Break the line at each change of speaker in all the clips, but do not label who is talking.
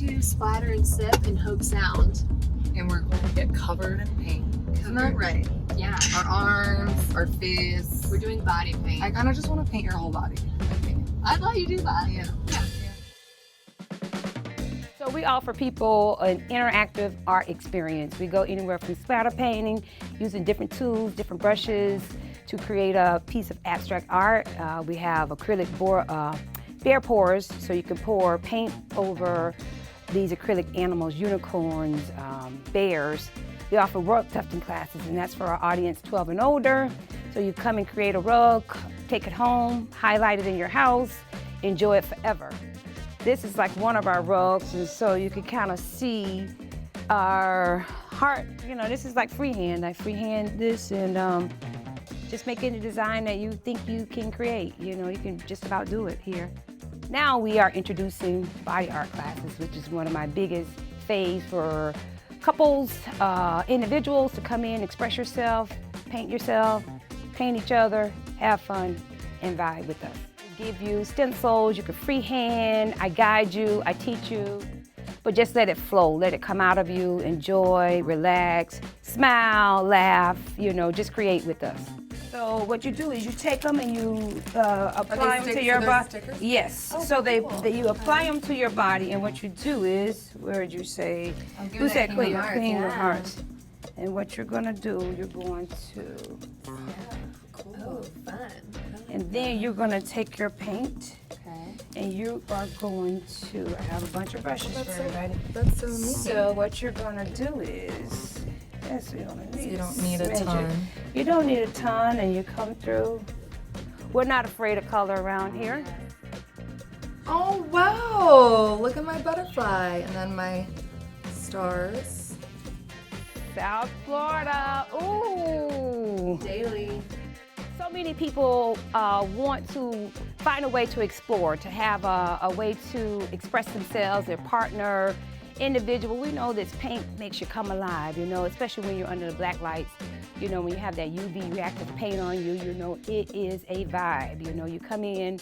to Splatter and Sip in Hope Sound.
And we're going to get covered in paint. Isn't that right?
Yeah.
Our arms, our face.
We're doing body paint.
I kind of just want to paint your whole body.
Okay. I'd let you do that.
Yeah.
So we offer people an interactive art experience. We go anywhere from splatter painting, using different tools, different brushes to create a piece of abstract art. We have acrylic bear pours, so you can pour paint over these acrylic animals, unicorns, bears. We offer rug tufting classes, and that's for our audience 12 and older. So you come and create a rug, take it home, highlight it in your house, enjoy it forever. This is like one of our rugs, and so you can kind of see our heart. You know, this is like freehand. I freehand this and just make any design that you think you can create. You know, you can just about do it here. Now we are introducing body art classes, which is one of my biggest faves for couples, individuals to come in, express yourself, paint each other, have fun, and vibe with us. We give you stencils, you can freehand, I guide you, I teach you, but just let it flow, let it come out of you, enjoy, relax, smile, laugh, you know, just create with us. So what you do is you take them and you apply them to your body. Yes. Oh, so you apply them to your body, and what you do is, where did you say? Who said clean your hearts? And what you're gonna do, you're going to.
Cool. Fun.
And then you're gonna take your paint. And you are going to. I have a bunch of brushes for everybody.
That's so neat.
So what you're gonna do is. Yes, you
don't need a ton.
You don't need a ton, and you come through. We're not afraid of color around here.
Oh, wow. Look at my butterfly and then my stars.
South Florida. Ooh.
Daily.
So many people want to find a way to explore, to have a way to express themselves, their partner, individual. We know this paint makes you come alive, you know, especially when you're under the black lights. You know, when you have that UV reactive paint on you, you know, it is a vibe. You know, you come in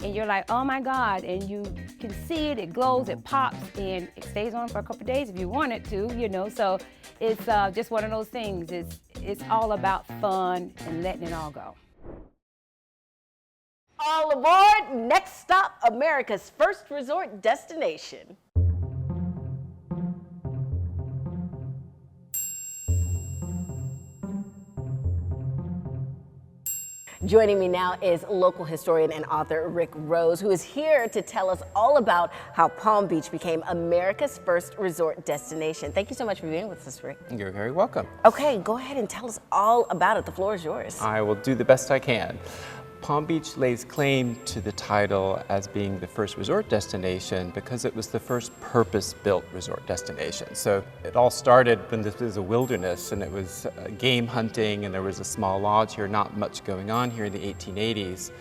and you're like, oh my God, and you can see it, it glows, it pops, and it stays on for a couple of days if you want it to, you know. So it's just one of those things. It's all about fun and letting it all go.
All aboard! Next stop, America's first resort destination. Joining me now is local historian and author Rick Rose, who is here to tell us all about how Palm Beach became America's first resort destination. Thank you so much for being with us, Rick.
You're very welcome.
Okay, go ahead and tell us all about it. The floor is yours.
I will do the best I can. Palm Beach lays claim to the title as being the first resort destination because it was the first purpose-built resort destination. So it all started when this was a wilderness and it was game hunting, and there was a small lodge here, not much going on here in the 1880s.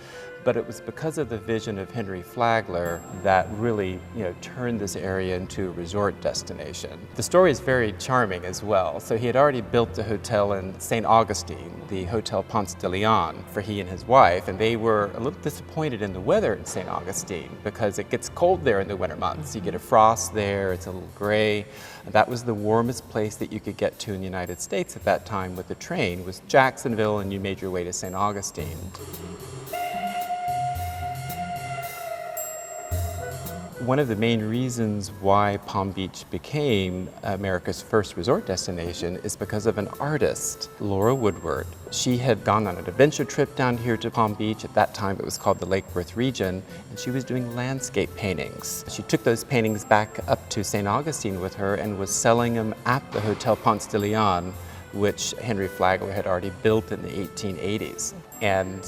But it was because of the vision of Henry Flagler that really, turned this area into a resort destination. The story is very charming as well. So he had already built a hotel in St. Augustine, the Hotel Ponce de Leon, for he and his wife, and they were a little disappointed in the weather in St. Augustine because it gets cold there in the winter months. You get a frost there, it's a little gray. That was the warmest place that you could get to in the United States at that time with the train, was Jacksonville, and you made your way to St. Augustine. One of the main reasons why Palm Beach became America's first resort destination is because of an artist, Laura Woodward. She had gone on an adventure trip down here to Palm Beach. At that time, it was called the Lake Worth region, and she was doing landscape paintings. She took those paintings back up to St. Augustine with her and was selling them at the Hotel Ponce de Leon, which Henry Flagler had already built in the 1880s. And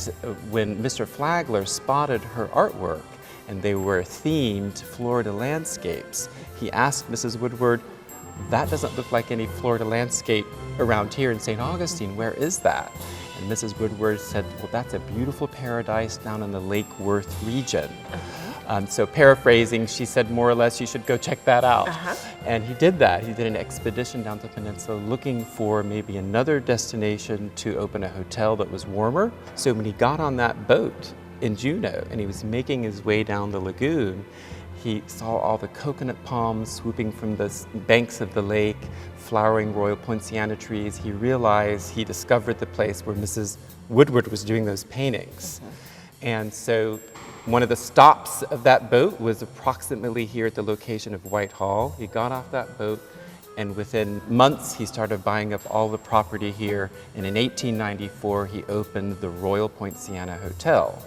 when Mr. Flagler spotted her artwork, and they were themed Florida landscapes, he asked Mrs. Woodward, "That doesn't look like any Florida landscape around here in St. Augustine. Where is that?" And Mrs. Woodward said, "Well, that's a beautiful paradise down in the Lake Worth region." So paraphrasing, she said more or less, "You should go check that out." And he did that. He did an expedition down the peninsula looking for maybe another destination to open a hotel that was warmer. So when he got on that boat in Juneau and he was making his way down the lagoon, He saw all the coconut palms swooping from the banks of the lake, flowering royal poinciana trees. He discovered the place where Mrs. Woodward was doing those paintings. And so one of the stops of that boat was approximately here at the location of Whitehall. He got off that boat, and within months he started buying up all the property here. And in 1894 he opened the Royal Poinciana Hotel.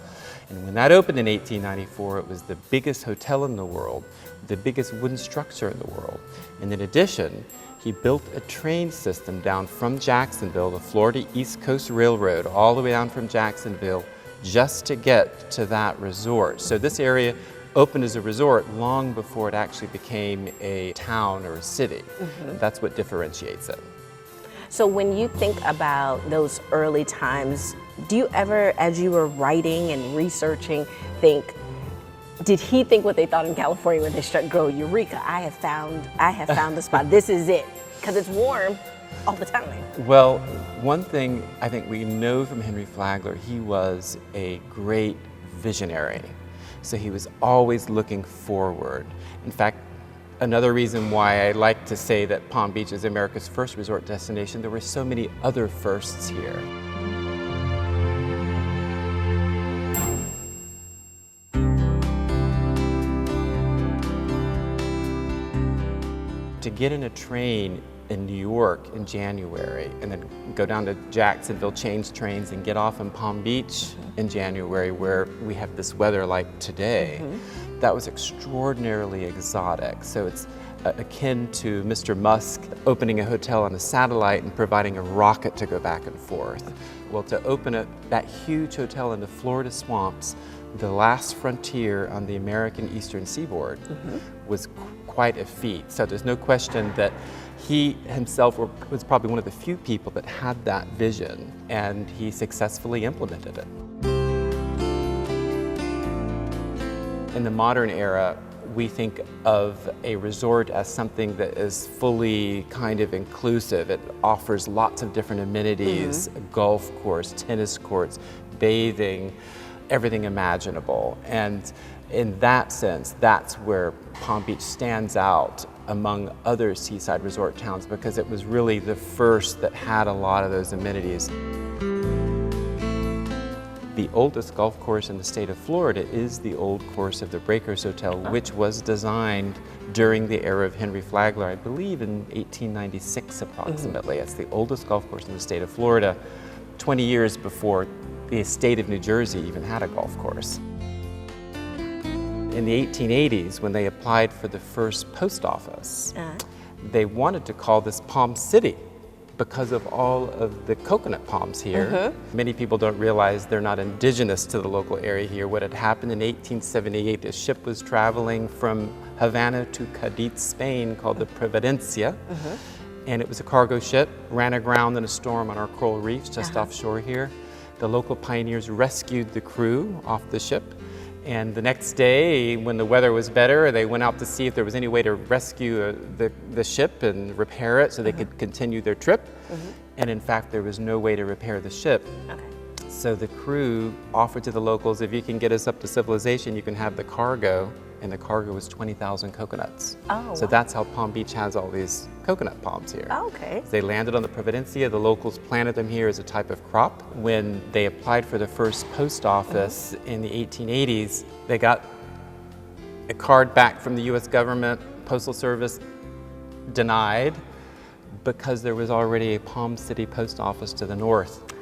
And when that opened in 1894, it was the biggest hotel in the world, the biggest wooden structure in the world. And in addition, he built a train system down from Jacksonville, the Florida East Coast Railroad, all the way down from Jacksonville, just to get to that resort. So this area opened as a resort long before it actually became a town or a city. That's what differentiates it.
So when you think about those early times, do you ever, as you were writing and researching, did he think what they thought in California when they struck gold? Eureka, I have found the spot. This is it. Because it's warm all the time.
Well, one thing I think we know from Henry Flagler, he was a great visionary. So he was always looking forward. In fact, another reason why I like to say that Palm Beach is America's first resort destination, there were so many other firsts here. To get in a train in New York in January and then go down to Jacksonville, change trains, and get off in Palm Beach in January, where we have this weather like today, that was extraordinarily exotic. So it's akin to Mr. Musk opening a hotel on a satellite and providing a rocket to go back and forth. Well, to open that huge hotel in the Florida swamps, the last frontier on the American Eastern Seaboard, was quite a feat. So there's no question that he himself was probably one of the few people that had that vision, and he successfully implemented it. In the modern era, we think of a resort as something that is fully kind of inclusive. It offers lots of different amenities, a golf course, tennis courts, bathing, everything imaginable. And in that sense, that's where Palm Beach stands out among other seaside resort towns, because it was really the first that had a lot of those amenities. The oldest golf course in the state of Florida is the old course of the Breakers Hotel, which was designed during the era of Henry Flagler, I believe in 1896 approximately. It's the oldest golf course in the state of Florida, 20 years before the state of New Jersey even had a golf course. In the 1880s, when they applied for the first post office, they wanted to call this Palm City because of all of the coconut palms here. Many people don't realize they're not indigenous to the local area here. What had happened in 1878, a ship was traveling from Havana to Cadiz, Spain, called the Providencia. And it was a cargo ship, ran aground in a storm on our coral reefs just offshore here. The local pioneers rescued the crew off the ship. And the next day, when the weather was better, they went out to see if there was any way to rescue the ship and repair it so they could continue their trip. And in fact, there was no way to repair the ship. So the crew offered to the locals, if you can get us up to civilization, you can have the cargo. And the cargo was 20,000 coconuts. So that's how Palm Beach has all these coconut palms here. They landed on the Providencia. The locals planted them here as a type of crop. When they applied for the first post office in the 1880s, they got a card back from the US government, Postal Service, denied, because there was already a Palm City post office to the north.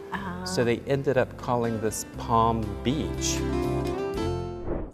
So they ended up calling this Palm Beach.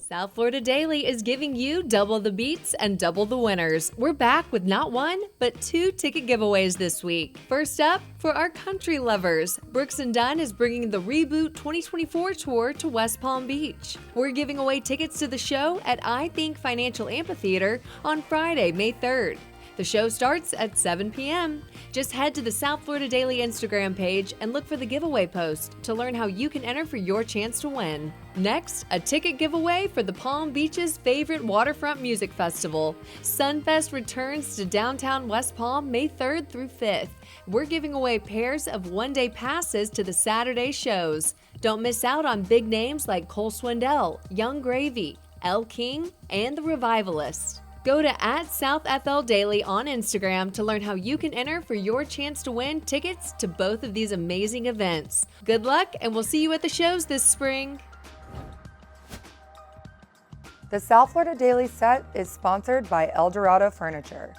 South Florida Daily is giving you double the beats and double the winners. We're back with not one, but 2 ticket giveaways this week. First up, for our country lovers, Brooks & Dunn is bringing the Reboot 2024 tour to West Palm Beach. We're giving away tickets to the show at I Think Financial Amphitheater on Friday, May 3rd. The show starts at 7 p.m. Just head to the South Florida Daily Instagram page and look for the giveaway post to learn how you can enter for your chance to win. Next, a ticket giveaway for the Palm Beach's favorite waterfront music festival. Sunfest returns to downtown West Palm May 3rd through 5th. We're giving away pairs of one-day passes to the Saturday shows. Don't miss out on big names like Cole Swindell, Young Gravy, Elle King, and The Revivalist. Go to @SouthFLDaily on Instagram to learn how you can enter for your chance to win tickets to both of these amazing events. Good luck, and we'll see you at the shows this spring.
The South Florida Daily set is sponsored by El Dorado Furniture.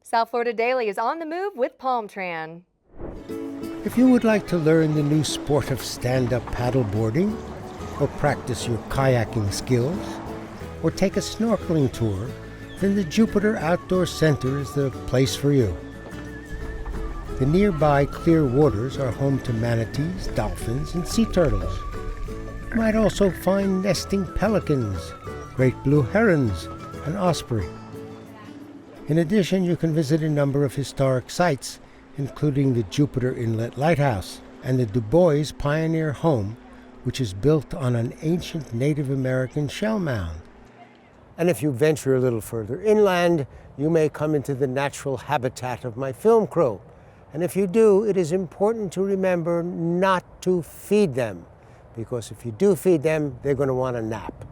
South Florida Daily is on the move with Palmtran.
If you would like to learn the new sport of stand-up paddleboarding, or practice your kayaking skills, or take a snorkeling tour, then the Jupiter Outdoor Center is the place for you. The nearby clear waters are home to manatees, dolphins, and sea turtles. You might also find nesting pelicans, great blue herons, and osprey. In addition, you can visit a number of historic sites, including the Jupiter Inlet Lighthouse and the Du Bois Pioneer Home, which is built on an ancient Native American shell mound.
And if you venture a little further inland, you may come into the natural habitat of my film crew. And if you do, it is important to remember not to feed them, because if you do feed them, they're going to want a nap.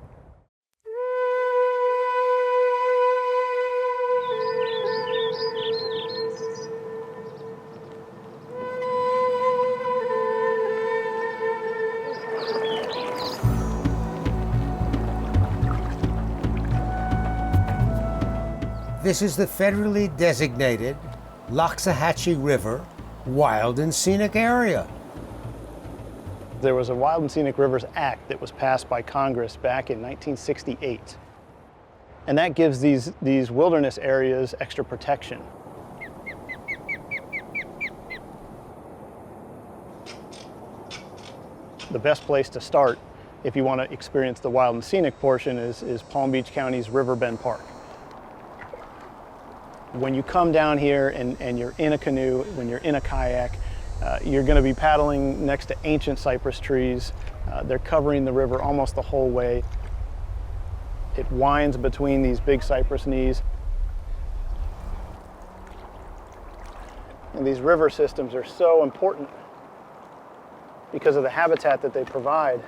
This is the federally designated Loxahatchee River Wild and Scenic Area.
There was a Wild and Scenic Rivers Act that was passed by Congress back in 1968. And that gives these wilderness areas extra protection. The best place to start if you want to experience the wild and scenic portion is Palm Beach County's Riverbend Park. When you come down here and you're in a canoe, when you're in a kayak, you're going to be paddling next to ancient cypress trees. They're covering the river almost the whole way. It winds between these big cypress knees. And these river systems are so important because of the habitat that they provide.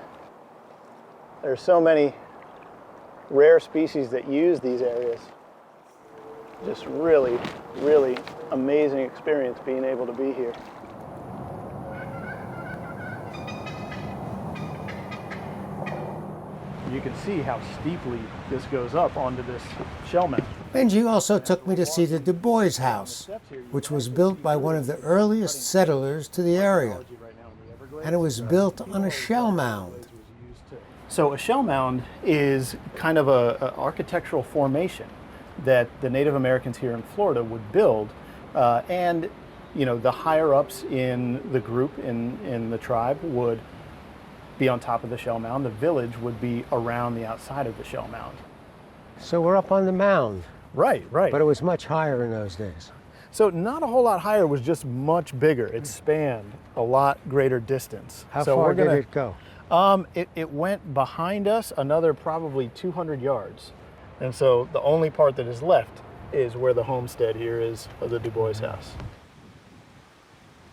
There are so many rare species that use these areas. Just really, really amazing experience being able to be here. You can see how steeply this goes up onto this shell mound.
Benji also took me to see the Du Bois House, which was built by one of the earliest settlers to the area. And it was built on a shell mound.
So a shell mound is kind of an architectural formation that the Native Americans here in Florida would build, and the higher ups in the group, in the tribe, would be on top of the shell mound. The village would be around the outside of the shell mound.
So we're up on the mound.
Right.
But it was much higher in those days.
So not a whole lot higher, it was just much bigger. It spanned a lot greater distance.
How far did it go?
It went behind us another probably 200 yards. And so the only part that is left is where the homestead here is of the Du Bois house.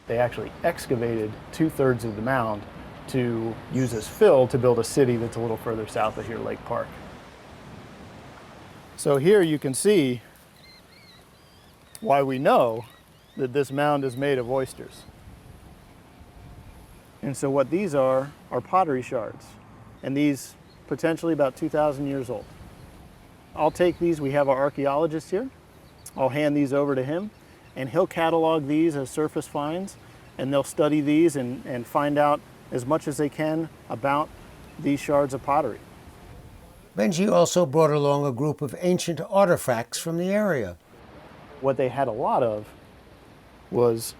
They actually excavated 2/3 of the mound to use as fill to build a city that's a little further south of here, Lake Park. So here you can see why we know that this mound is made of oysters. And so what these are pottery shards, and these potentially about 2,000 years old. I'll take these, we have our archaeologist here. I'll hand these over to him, and he'll catalog these as surface finds, and they'll study these and find out as much as they can about these shards of pottery.
Benji also brought along a group of ancient artifacts from the area.
What they had a lot of was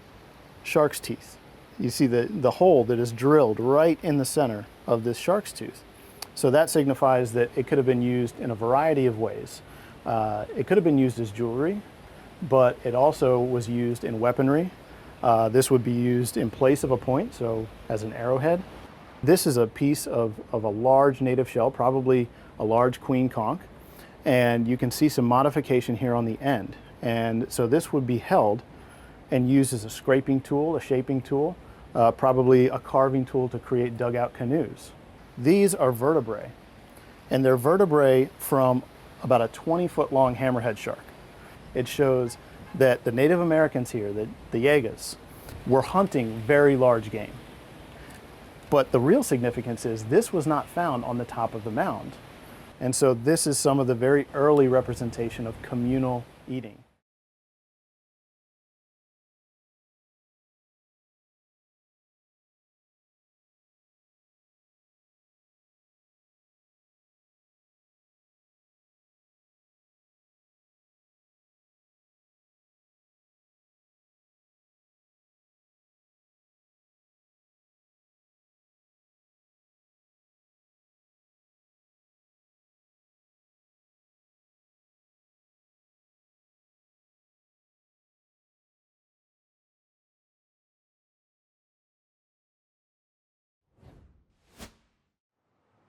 shark's teeth. You see the hole that is drilled right in the center of this shark's tooth. So that signifies that it could have been used in a variety of ways. It could have been used as jewelry, but it also was used in weaponry. This would be used in place of a point, so as an arrowhead. This is a piece of a large native shell, probably a large queen conch, and you can see some modification here on the end. And so this would be held and used as a scraping tool, a shaping tool, probably a carving tool to create dugout canoes. These are vertebrae, and they're vertebrae from about a 20-foot long hammerhead shark. It shows that the Native Americans here, the Yegas, were hunting very large game. But the real significance is this was not found on the top of the mound. And so this is some of the very early representation of communal eating.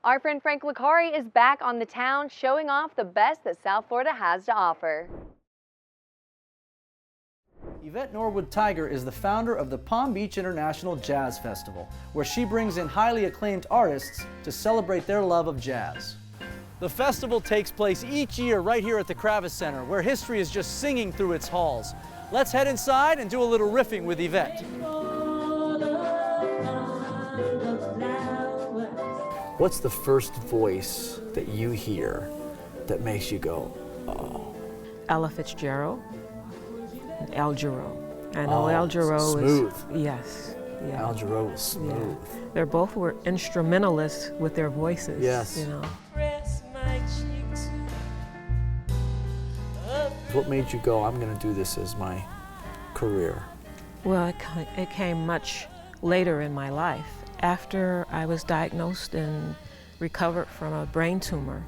Our friend Frank Licari is back on the town showing off the best that South Florida has to offer.
Yvette Norwood Tiger is the founder of the Palm Beach International Jazz Festival, where she brings in highly acclaimed artists to celebrate their love of jazz. The festival takes place each year right here at the Kravis Center, where history is just singing through its halls. Let's head inside and do a little riffing with Yvette. What's the first voice that you hear that makes you go, oh?
Ella Fitzgerald and Al Jarreau. I know Al Jarreau
smooth.
is yes. Yeah.
Al Jarreau is smooth.
Yeah. They both were instrumentalists with their voices.
Yes.
You know.
What made you go, I'm going to do this as my career?
Well, it came much later in my life. After I was diagnosed and recovered from a brain tumor,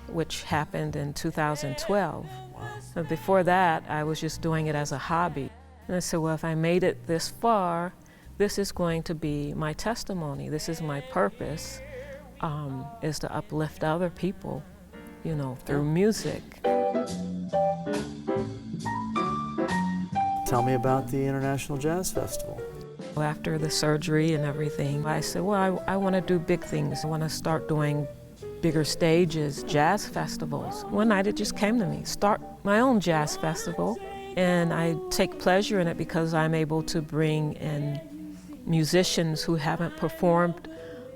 which happened in 2012.
Wow.
But before that, I was just doing it as a hobby. And I said, well, if I made it this far, this is going to be my testimony. This is my purpose, is to uplift other people, you know, through music.
Tell me about the International Jazz Festival.
After the surgery and everything, I said, well, I want to do big things. I want to start doing bigger stages, jazz festivals. One night it just came to me, start my own jazz festival. And I take pleasure in it because I'm able to bring in musicians who haven't performed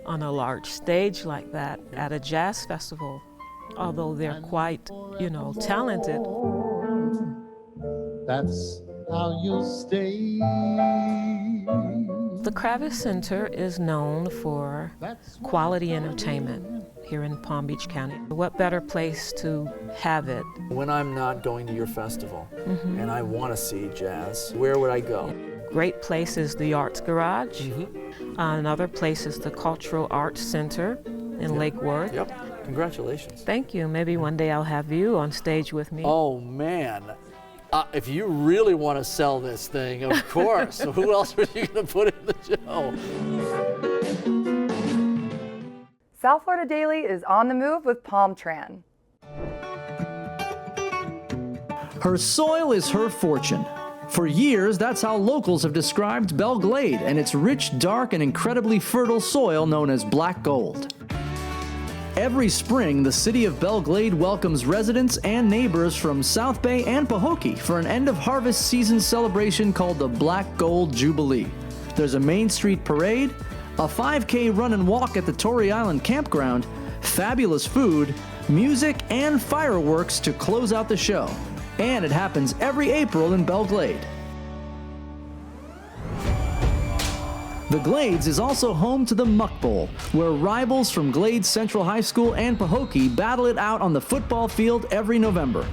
on a large stage like that at a jazz festival, although they're quite, you know, talented.
That's how you'll stay.
The Kravis Center is known for quality entertainment here in Palm Beach County. What better place to have it?
When I'm not going to your festival and I want to see jazz, where would I go?
Great place is the Arts Garage. Another place is the Cultural Arts Center in Lake Worth.
Yep, congratulations.
Thank you. Maybe one day I'll have you on stage with me.
Oh man, if you really want to sell this thing, of course. Who else are you going to put in the show?
South Florida Daily is on the move with Palm Tran.
Her soil is her fortune. For years, that's how locals have described Belle Glade and its rich, dark, and incredibly fertile soil known as black gold. Every spring, the city of Belle Glade welcomes residents and neighbors from South Bay and Pahokee for an end-of-harvest season celebration called the Black Gold Jubilee. There's a Main Street parade, a 5K run and walk at the Torrey Island campground, fabulous food, music, and fireworks to close out the show. And it happens every April in Belle Glade. The Glades is also home to the Muck Bowl, where rivals from Glades Central High School and Pahokee battle it out on the football field every November.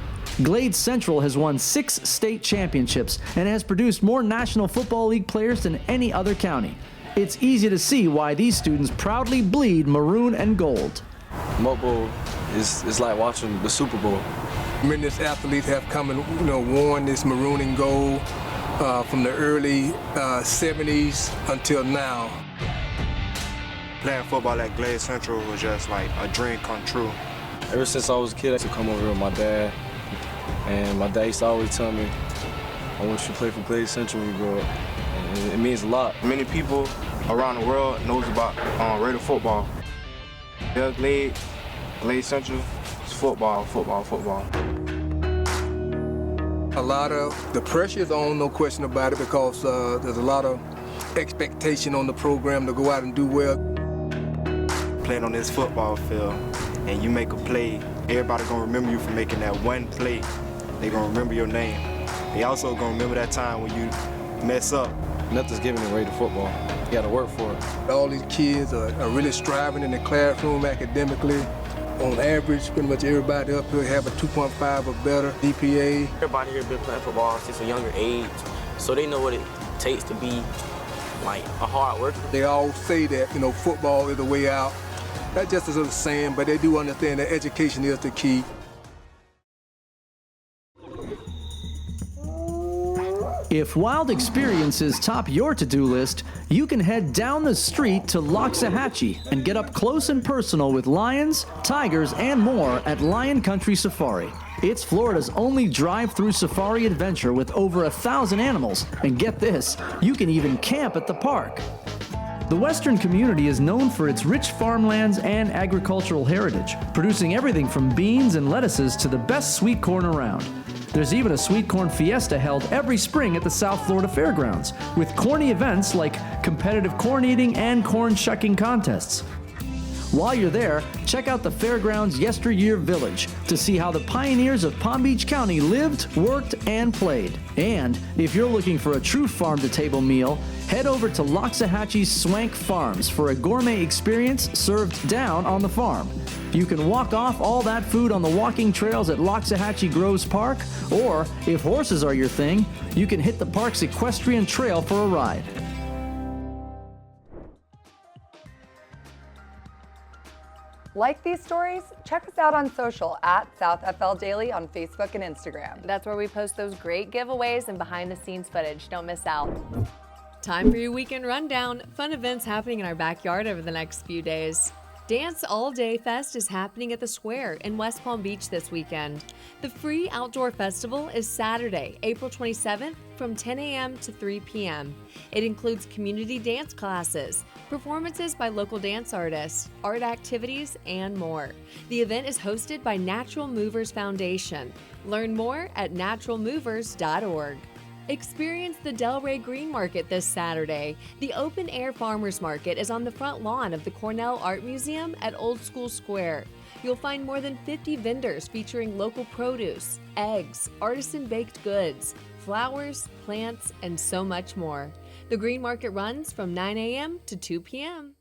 Glades Central has won 6 state championships and has produced more National Football League players than any other county. It's easy to see why these students proudly bleed maroon and gold.
Muck Bowl is like watching the Super Bowl.
Many athletes have come and worn this maroon and gold from the early 70s until now.
Playing football at Glades Central was just like a dream come true.
Ever since I was a kid, I used to come over here with my dad, and my dad used to always tell me, I want you to play for Glades Central when you grow up. And it means a lot.
Many people around the world knows about Raider football. Yeah, Glades Central is football.
A lot of the pressure is on, no question about it, because there's a lot of expectation on the program to go out and do well.
Playing on this football field and you make a play, everybody gonna remember you for making that one play. They gonna remember your name. They also gonna remember that time when you mess up.
Nothing's given away to football. You gotta work for it.
All these kids are really striving in the classroom academically. On average, pretty much everybody up here have a 2.5 or better GPA.
Everybody here been playing football since a younger age, so they know what it takes to be like a hard worker.
They all say that, football is the way out. Not just as a saying, but they do understand that education is the key.
If wild experiences top your to-do list, you can head down the street to Loxahatchee and get up close and personal with lions, tigers, and more at Lion Country Safari. It's Florida's only drive-through safari adventure with over 1,000 animals. And get this, you can even camp at the park. The Western community is known for its rich farmlands and agricultural heritage, producing everything from beans and lettuces to the best sweet corn around. There's even a sweet corn fiesta held every spring at the South Florida Fairgrounds, with corny events like competitive corn eating and corn shucking contests. While you're there, check out the Fairgrounds Yesteryear Village to see how the pioneers of Palm Beach County lived, worked, and played. And if you're looking for a true farm-to-table meal, head over to Loxahatchee's Swank Farms for a gourmet experience served down on the farm. You can walk off all that food on the walking trails at Loxahatchee Groves Park, or if horses are your thing, you can hit the park's equestrian trail for a ride.
Like these stories? Check us out on social at South FL Daily on Facebook and Instagram.
That's where we post those great giveaways and behind-the-scenes footage. Don't miss out. Time for your weekend rundown. Fun events happening in our backyard over the next few days. Dance All Day Fest is happening at the Square in West Palm Beach this weekend. The free outdoor festival is Saturday, April 27th from 10 a.m. to 3 p.m. It includes community dance classes, performances by local dance artists, art activities, and more. The event is hosted by Natural Movers Foundation. Learn more at naturalmovers.org. Experience the Delray Green Market this Saturday. The open-air farmers market is on the front lawn of the Cornell Art Museum at Old School Square. You'll find more than 50 vendors featuring local produce, eggs, artisan baked goods, flowers, plants, and so much more. The Green Market runs from 9 a.m. to 2 p.m.